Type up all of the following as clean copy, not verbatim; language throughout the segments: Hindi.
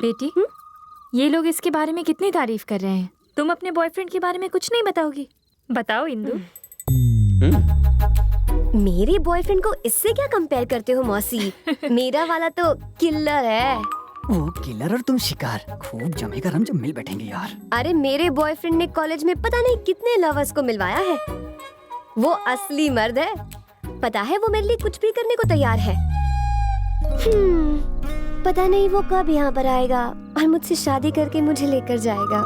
बेटी, ये लोग इसके बारे में कितनी तारीफ कर रहे हैं, तुम अपने बॉयफ्रेंड के बारे में कुछ नहीं बताओगी? बताओ इंदु। मेरे बॉयफ्रेंड को इससे क्या कंपेयर करते हो मौसी? मेरा वाला तो किलर है। वो किलर और तुम शिकार, खूब जमेगा हम जब मिल बैठेंगे यार। अरे मेरे बॉयफ्रेंड ने कॉलेज में पता नहीं कितने लवर्स को मिलवाया है। वो असली मर्द है। पता है वो मेरे लिए कुछ भी करने को तैयार है। पता नहीं वो कब यहाँ पर आएगा और मुझसे शादी करके मुझे लेकर जाएगा।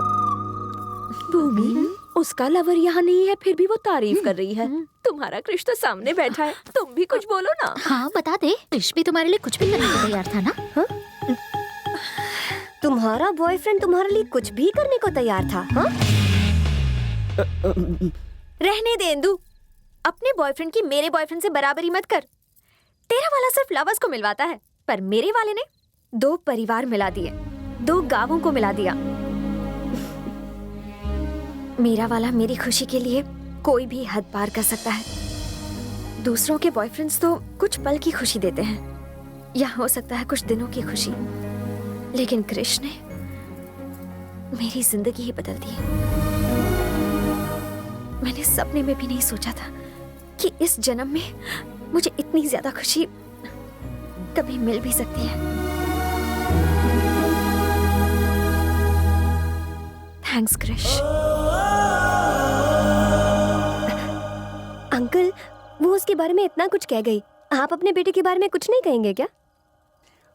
भूमि, उसका लवर यहाँ नहीं है फिर भी वो तारीफ कर रही है। तुम्हारा कृष तो सामने बैठा है, तुम भी कुछ बोलो ना। हाँ बता दे, कृष भी तुम्हारे लिए कुछ भी करने को तैयार था ना? हा? तुम्हारा बॉयफ्रेंड तुम्हारे लिए कुछ भी करने को तैयार था? हा? रहने दे इंदु, अपने बॉयफ्रेंड की मेरे बॉयफ्रेंड से बराबरी मत कर। तेरा वाला सिर्फ लवर्स को मिलवाता है, पर मेरे वाले ने 2 परिवार मिला दिए, 2 गांवों को मिला दिया। मेरा वाला मेरी खुशी के लिए कोई भी हद पार कर सकता है। दूसरों के बॉयफ्रेंड्स तो कुछ पल की खुशी देते हैं, या हो सकता है कुछ दिनों की खुशी, लेकिन कृष्ण ने मेरी जिंदगी ही बदल दी। मैंने सपने में भी नहीं सोचा था कि इस जन्म में मुझे इतनी ज्यादा खुशी कभी मिल भी सकती है। थैंक्स कृष। अंकल, वो उसके बारे में इतना कुछ कह गई, आप अपने बेटे के बारे में कुछ नहीं कहेंगे क्या?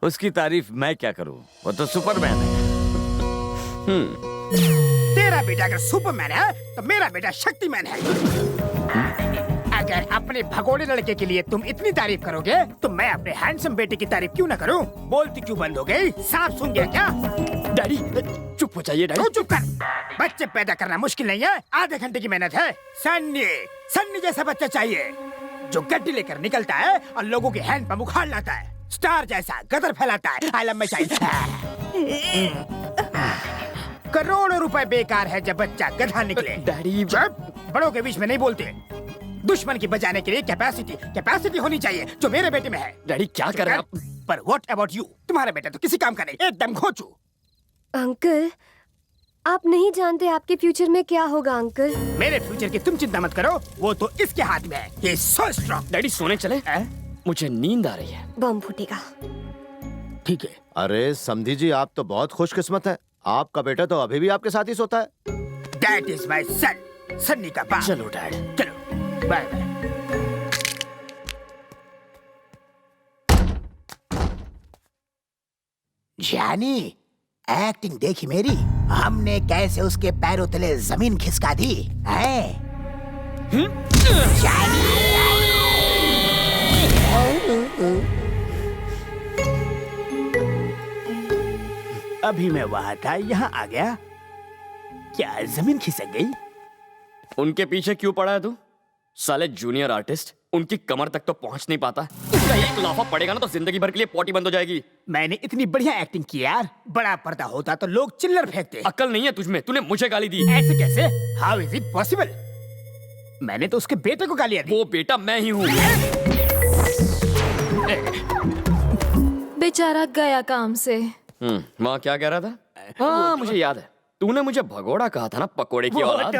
उसकी तारीफ मैं क्या करूं, वो तो सुपरमैन है। तेरा बेटा अगर सुपरमैन है तो मेरा बेटा शक्तिमैन है। अगर अपने भगोड़े लड़के के लिए तुम इतनी तारीफ करोगे तो मैं अपने हैंडसम बेटे की तारीफ क्यों ना करूं? बोलती क्यों बंद हो गई? सांप सुन गया क्या? डैडी चुप हो जाइए डैडी। तू चुप कर। बच्चे पैदा करना मुश्किल नहीं है, आधे घंटे की मेहनत है। सन्नी जैसा बच्चा चाहिए जो गड्डी लेकर निकलता है और लोगों के हैंड पंप उखाड़ लाता है। स्टार जैसा गदर फैलाता है। आलम में चाहिए। करोड़ों रुपए बेकार है जब बच्चा गधा निकले। डैडी चुप, बड़ों के बीच में नहीं बोलते। दुश्मन की बजाने के लिए कैपेसिटी होनी चाहिए जो मेरे बेटे में है। डैडी क्या कर रहे हैं आप? पर व्हाट अबाउट यू? तुम्हारा बेटा तो किसी काम का नहीं, एकदम घोंचू। अंकल, आप नहीं जानते आपके फ्यूचर में क्या होगा अंकल। मेरे फ्यूचर की तुम चिंता मत करो, वो तो इसके हाथ में है। He is so strong। Daddy सोने चले? मुझे नींद आ रही है। बम फूटेगा। ठीक है। अरे समधी जी, आप तो बहुत खुशकिस्मत हैं। आपका बेटा तो अभी भी आपके साथ ही सोता है। That is my son, Sunny का बाप। चलो डैड, चलो बाय बाय। जानी, एक्टिंग देखी मेरी? हमने कैसे उसके पैरों तले जमीन खिसका दी है? अभी मैं वहाँ था, यहाँ आ गया। क्या जमीन खिसक गई? उनके पीछे क्यों पड़ा है तू? साले जूनियर आर्टिस्ट, उनकी कमर तक तो पहुंच नहीं पाता। इसका एक लाफा पड़ेगा ना तो जिंदगी भर के लिए पॉटी बंद हो जाएगी। मैंने इतनी बढ़िया एक्टिंग की यार, बड़ा पर्दा होता तो लोग चिल्लर फेंकते। अक्ल नहीं है तुझमें, तूने मुझे गाली दी। ऐसे कैसे? How is it possible? मैंने तो उसके बेटे को गालियां दी। वो बेटा मैं ही हूँ। बेचारा गया काम से। वहाँ क्या कह रहा था? हाँ मुझे याद है, तूने मुझे भगोड़ा कहा था ना, पकोड़े की औलाद।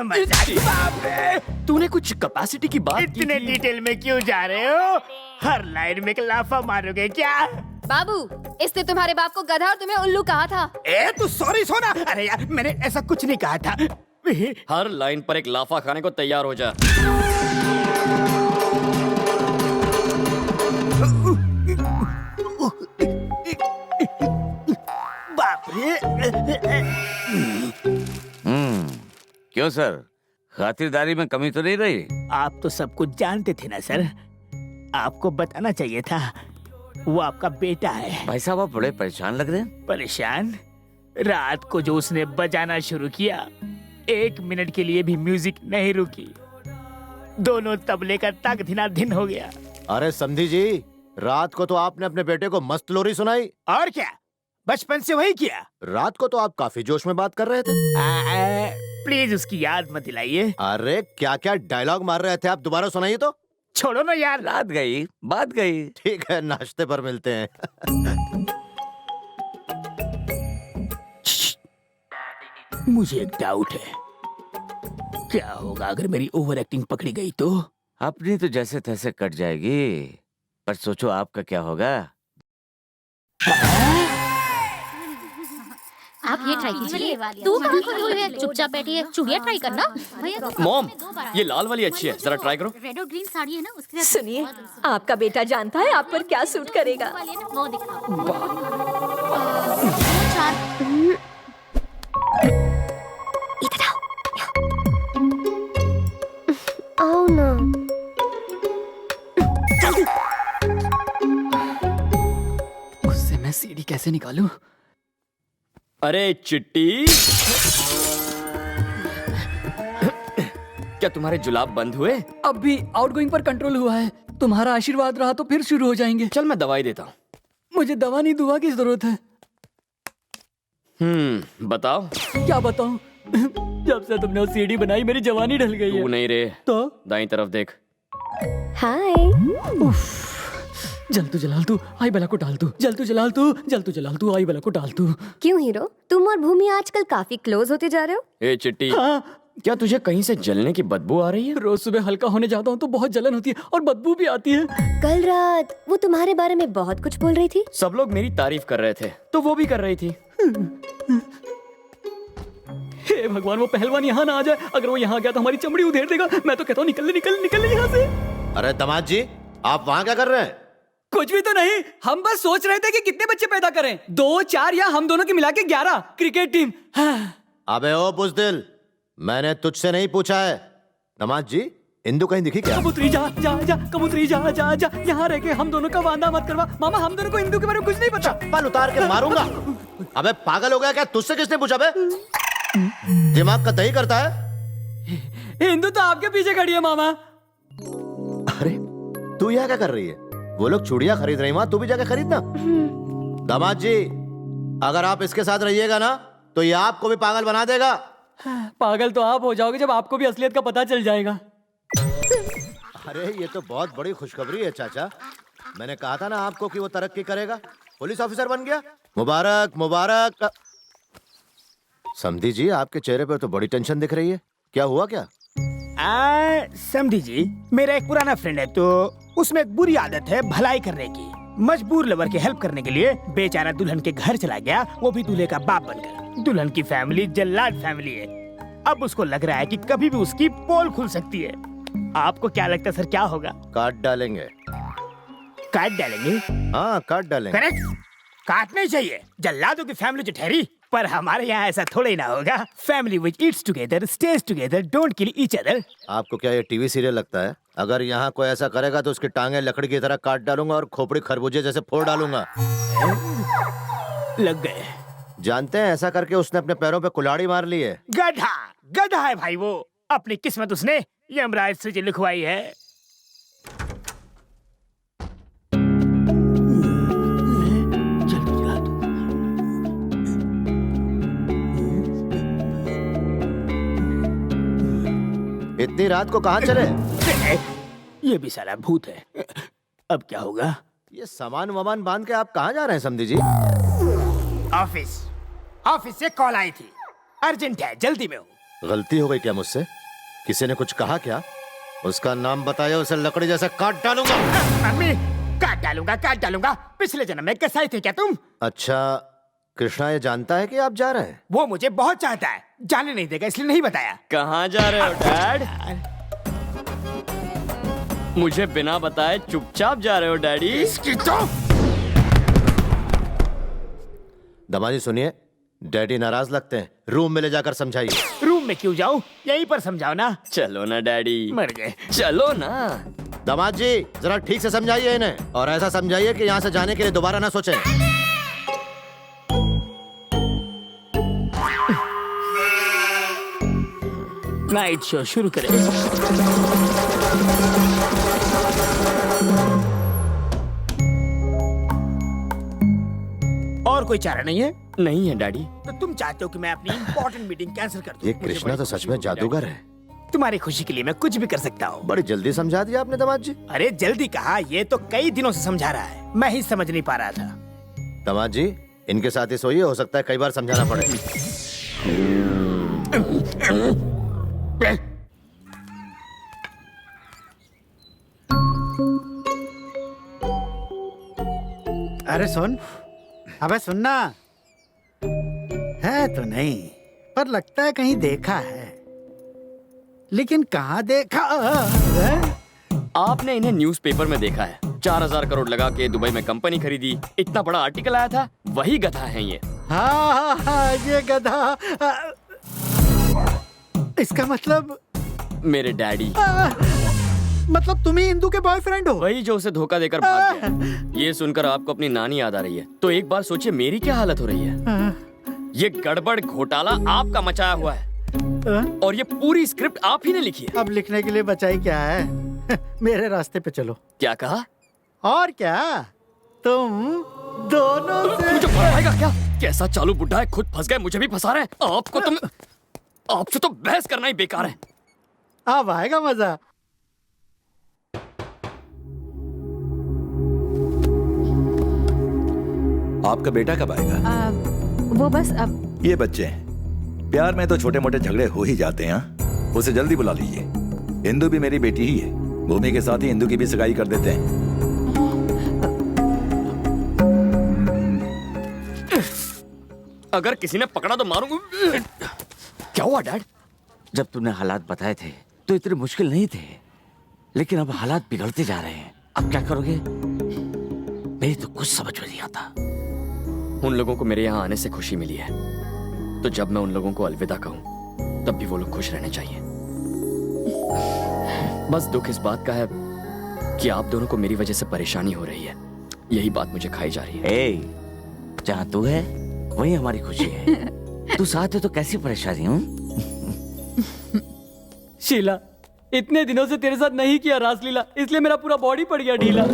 तूने कुछ कैपेसिटी की बात की इतने थी। डिटेल में क्यों जा रहे हो? हर लाइन में एक लाफा मारोगे क्या? बाबू, इसने तुम्हारे बाप को गधा और तुम्हें उल्लू कहा था। तू सॉरी सोना। अरे यार, मैंने ऐसा कुछ नहीं कहा था। हर लाइन पर एक लाफा खाने को तैयार हो जा। बाप रे। क्यों सर, खातिरदारी में कमी तो नहीं रही? आप तो सब कुछ जानते थे ना सर, आपको बताना चाहिए था। वो आपका बेटा है। भाई साहब, आप बड़े परेशान लग रहे हैं। परेशान? रात को जो उसने बजाना शुरू किया, 1 मिनट के लिए भी म्यूजिक नहीं रुकी। दोनों तबले का तक धिना धिन हो गया। अरे समधी जी, रात को तो आपने अपने बेटे को मस्त लोरी सुनाई। और क्या, बचपन से वही किया। रात को तो आप काफी जोश में बात कर रहे थे। प्लीज उसकी याद मत दिलाइए। अरे क्या क्या डायलॉग मार रहे थे आप, दोबारा सुनाइए तो। छोड़ो ना यार। रात गई बात गई। ठीक है, नाश्ते पर मिलते हैं। मुझे एक डाउट है, क्या होगा अगर मेरी ओवर एक्टिंग पकड़ी गई तो? अपनी तो जैसे तैसे कट जाएगी, पर सोचो आपका क्या होगा। आप ये ट्राई कीजिए। तू कहाँ खोई हुई है? चुपचाप बैठी है। चूड़ियाँ ट्राई करना। भैया मॉम, ये लाल वाली अच्छी है, जरा ट्राई करो। रेड और ग्रीन साड़ी है ना, उसके साथ सुनिए, आपका बेटा जानता है आप पर क्या सूट करेगा। वाली है ना, वो दिखाओ। चार इधर आओ ना। उससे मैं सीढ़ी कैसे निकालूं? अरे चिट्टी, क्या तुम्हारे जुलाब बंद हुए? अब भी आउटगोइंग पर कंट्रोल हुआ है। तुम्हारा आशीर्वाद रहा तो फिर शुरू हो जाएंगे। चल मैं दवाई देता हूँ। मुझे दवा नहीं दुआ की जरूरत है। बताओ। क्या बताऊं? जब से तुमने वो सीढ़ी बनाई मेरी जवानी ढल गई तू है। नहीं रे, तो दाईं तरफ देख। हाय। जल तू जलाल तू आई बला को डाल तू, जल तू जलाल तू, जल तू जलाल तू आई बला को डाल तू। क्यों हीरो, तुम और भूमि आजकल काफी क्लोज होते जा रहे हो? ए चिट्टी, हाँ, क्या तुझे कहीं से जलने की बदबू आ रही है? रोज सुबह हल्का होने जाता हूँ तो बहुत जलन होती है और बदबू भी आती है। कल रात वो तुम्हारे बारे में बहुत कुछ बोल रही थी। सब लोग मेरी तारीफ कर रहे थे तो वो भी कर रही थी। हे भगवान, वो पहलवान यहाँ ना आ जाए। अगर वो यहाँ गया तो हमारी चमड़ी उधेड़ देगा। मैं तो कहता हूँ निकल निकल निकल यहाँ से। अरे दामाद जी, आप वहाँ क्या कर रहे हैं? कुछ भी तो नहीं, हम बस सोच रहे थे कि कितने बच्चे पैदा करें। 2, 4 या हम दोनों की मिला के 11 क्रिकेट टीम। अबे ओ बुज़दिल, मैंने तुझसे नहीं पूछा है। दामाद जी, इंदु कहीं दिखी क्या? कबूतरी जा जा जा, कबूतरी जा जा जा, यहाँ रह के हम दोनों का वादा मत करवा। मामा, हम दोनों को इंदु के बारे में कुछ नहीं पता। चप्पल उतार के मारूंगा। अबे पागल हो गया क्या? तुझसे किसने पूछा बे? दिमाग का दही करता है। इंदु तो आपके पीछे खड़ी है मामा। अरे तू यहाँ क्या कर रही है? वो लोग चूड़ियां खरीद रही माँ, तू भी जाके खरीदना। दामाद जी, अगर आप इसके साथ रहिएगा ना तो ये आपको भी पागल बना देगा। पागल तो आप हो जाओगे जब आपको भी असलियत का पता चल जाएगा। अरे ये तो बहुत बड़ी खुशखबरी है चाचा। मैंने कहा था ना आपको कि वो तरक्की करेगा, पुलिस ऑफिसर बन गया। मुबारक मुबारक। समधी जी, आपके चेहरे पर तो बड़ी टेंशन दिख रही है, क्या हुआ क्या? समधी जी, मेरा एक पुराना फ्रेंड है तो उसमें एक बुरी आदत है भलाई करने की। मजबूर लवर की हेल्प करने के लिए बेचारा दुल्हन के घर चला गया, वो भी दूल्हे का बाप बनकर। दुल्हन की फैमिली जल्लाद फैमिली है। अब उसको लग रहा है कि कभी भी उसकी पोल खुल सकती है। आपको क्या लगता है सर, क्या होगा? काट डालेंगे। काट डालेंगे? हाँ काट डालेंगे। करेक्ट, काटना ही चाहिए। जल्लादों की फैमिली जो ठहरी, पर हमारे यहाँ ऐसा थोड़ा ही ना होगा। Family which eats together, stage together, don't kill each other. आपको क्या ये टीवी सीरियल लगता है? अगर यहाँ कोई ऐसा करेगा तो उसकी टांगे लकड़ी की तरह काट डालूंगा और खोपड़ी खरबूजे जैसे फोड़ डालूंगा। लग गए। जानते हैं, ऐसा करके उसने अपने पैरों पे कुल्हाड़ी मार ली है। गधा गधा है भाई वो। अपनी किस्मत उसने यमराज से लिखवाई है। इतनी रात को कहाँ चले? ये भी साला भूत है। अब क्या होगा? ये सामान वामान बांध के आप कहाँ जा रहे हैं समधी जी? ऑफिस। ऑफिस से कॉल आई थी, अर्जेंट है, जल्दी में हूँ। गलती हो गई क्या मुझसे? किसी ने कुछ कहा क्या? उसका नाम बताया, उसे लकड़ी जैसे काट डालूंगा। मम्मी, काट डालूंगा काट डालूंगा। पिछले जन्म में कसाई थे क्या तुम? अच्छा, कृष्णा ये जानता है कि आप जा रहे हैं? वो मुझे बहुत चाहता है, जाने नहीं देगा इसलिए नहीं बताया। कहाँ जा रहे हो डैड? मुझे बिना बताए चुपचाप जा रहे हो डैडी? इसकी तो दमाजी सुनिए, डैडी नाराज लगते हैं, रूम में ले जाकर समझाइए। रूम में क्यों जाऊं, यहीं पर समझाओ ना। चलो ना डैडी। मर गए। चलो ना। दामाद जी, जरा ठीक से समझाइए इन्हें, और ऐसा समझाइए कि यहाँ से जाने के लिए दोबारा ना सोचें। नाइट शो शुरू करें। और कोई चारा नहीं है? नहीं है डैडी। तो तुम चाहते हो कि मैं अपनी इंपॉर्टेंट मीटिंग कैंसिल कर दूं? ये कृष्णा तो सच में जादूगर है। तुम्हारी खुशी के लिए मैं कुछ भी कर सकता हूँ। बड़ी जल्दी समझा दिया आपने दामाद जी। अरे जल्दी कहा, ये तो कई दिनों से समझा रहा है, मैं ही समझ नहीं पा रहा था। दामाद जी इनके साथ ही सोइए, हो सकता है कई बार समझाना पड़े। अरे सुन, अबे सुनना। है तो नहीं, पर लगता है कहीं देखा है, लेकिन कहाँ देखा है? आपने इन्हें न्यूज़पेपर में देखा है। 4000 करोड़ लगा के दुबई में कंपनी खरीदी, इतना बड़ा आर्टिकल आया था। वही गधा है ये। हाँ, ये गधा। इसका मतलब मेरे डैडी। मतलब तुम ही इंदू के बॉयफ्रेंड हो? वही जो उसे धोखा देकर भाग गया। ये सुनकर आपको अपनी नानी याद आ रही है, तो एक बार सोचिए मेरी क्या हालत हो रही है। ये गड़बड़ घोटाला आपका मचाया हुआ है और ये पूरी स्क्रिप्ट आप ही ने लिखी है। अब लिखने के लिए बचाई क्या है? मेरे रास्ते पे चलो। क्या कहा? और क्या, तुम दोनों से मुझे फंसाएगा क्या? कैसा चालू बुड्ढा है, खुद फंस गए, मुझे भी फंसा रहे हैं। आपसे तो बहस करना ही बेकार है। अब आएगा मजा। आपका बेटा कब आएगा? वो बस अब। ये बच्चे हैं, प्यार में तो छोटे मोटे झगड़े हो ही जाते हैं। उसे जल्दी बुला लीजिए। इंदु भी मेरी बेटी ही है, भूमि के साथ ही इंदु की भी सगाई कर देते हैं। अगर किसी ने पकड़ा तो मारूंगा। क्या हुआ डैड? जब तुमने हालात बताए थे तो इतने मुश्किल नहीं थे, लेकिन अब हालात बिगड़ते जा रहे हैं। अब क्या करोगे? मेरी तो कुछ समझ में नहीं आता। उन लोगों को मेरे यहाँ आने से खुशी मिली है, तो जब मैं उन लोगों को अलविदा कहूँ तब भी वो लोग खुश रहने चाहिए। बस दुख इस बात का है कि आप दोनों को मेरी वजह से परेशानी हो रही है। यही बात मुझे खाई जा रही है। जहाँ तू है वही हमारी खुशी है। तू साथ है तो कैसी परेशानी हूँ? शीला, इतने दिनों से तेरे साथ नहीं किया रासलीला, इसलिए मेरा पूरा बॉडी पड़ गया ढीला।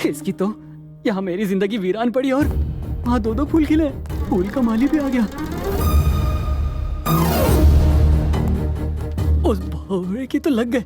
इसकी तो यहाँ मेरी जिंदगी वीरान पड़ी और वहाँ दो फूल खिले। फूल का माली भी आ गया। उस भौरे की तो लग गए।